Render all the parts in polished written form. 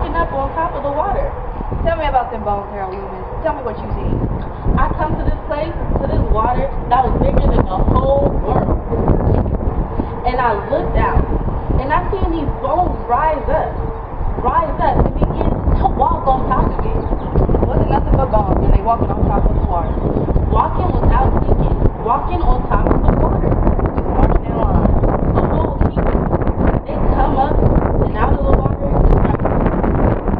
walking up on top of the water. Tell me about them bones, Harold Loomis. Tell me what you see. I come to this place, to this water that was bigger than the whole world. And I looked out, and I seen these bones rise up, and begin to walk on top of it. It wasn't nothing but bones, and they walking on top of the water. Walking without thinking, walking on top of the water. Just marching in line. A whole heap. They come up and out of the water and start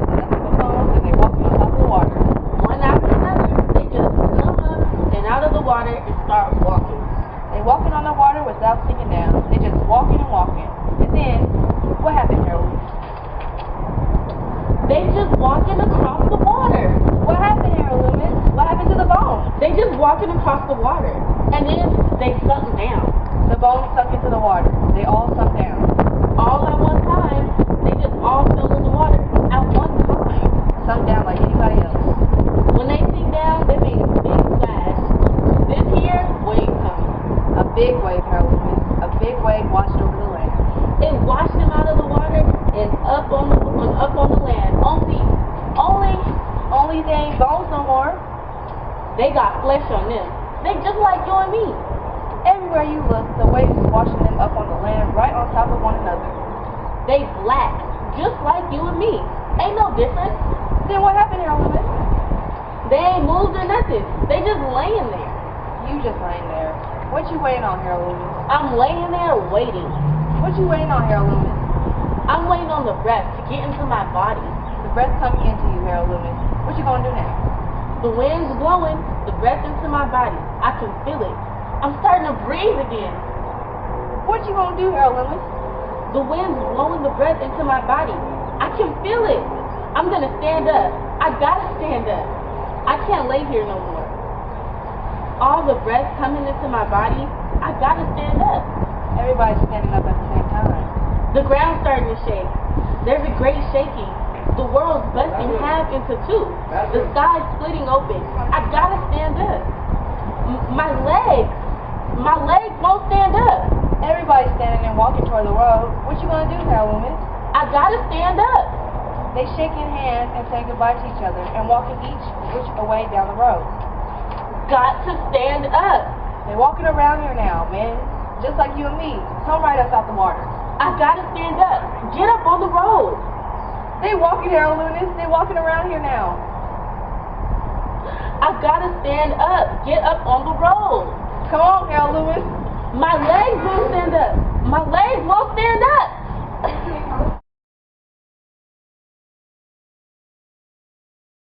Nothing but bones, and they walking on top of the water. one after another. They just come up and out of the water and start walking. They walking on the water without sinking down. They just walking and walking. And then, what happened, Harold Loomis? They just walking across the water. What happened, Harold Loomis? What happened to the bones? They just walking across the water. And then they sunk down. The bones sunk into the water. They all sunk down. All at one time. They just all fell in the water at one time. Sunk down like anybody else. When they sink down, they make a big splash. This here, wave coming. A big wave, Harold Loomis. A big wave washed over the land. It washed them out of the water and up on the land. Only they ain't bones no more. They got flesh on them. They just like you and me. Everywhere you look, the waves is washing them up on the land right on top of one another. They black, just like you and me. Ain't no difference. Then what happened, Harold Loomis? They ain't moved or nothing. They just laying there. You just laying there. What you waiting on, Harold Loomis? I'm laying there waiting. What you waiting on, Harold Loomis? I'm waiting on the breath to get into my body. The breath coming into you, Harold Loomis. What you gonna do now? The wind's blowing the breath into my body. I can feel it. I'm starting to breathe again. What you gonna do, Harold Loomis? The wind's blowing the breath into my body. I can feel it. I'm gonna stand up. I gotta stand up. I can't lay here no more. All the breath coming into my body, I gotta stand up. Everybody's standing up at the same time. The ground's starting to shake. There's a great shaking. The world's busting half into two. The sky's splitting open. I gotta stand up. My legs won't stand up. Everybody's standing and walking toward the road. What you gonna do, Harold Loomis? I gotta stand up. They shaking hands and saying goodbye to each other and walking each which way down the road. Got to stand up. They walking around here now, man. Just like you and me. Come right us out the water. I gotta stand up. Get up on the road. They walking, Harold Loomis. They walking around here now. I gotta stand up. Get up on the road. Come on, Harold Loomis. My legs won't stand up. My legs won't stand up.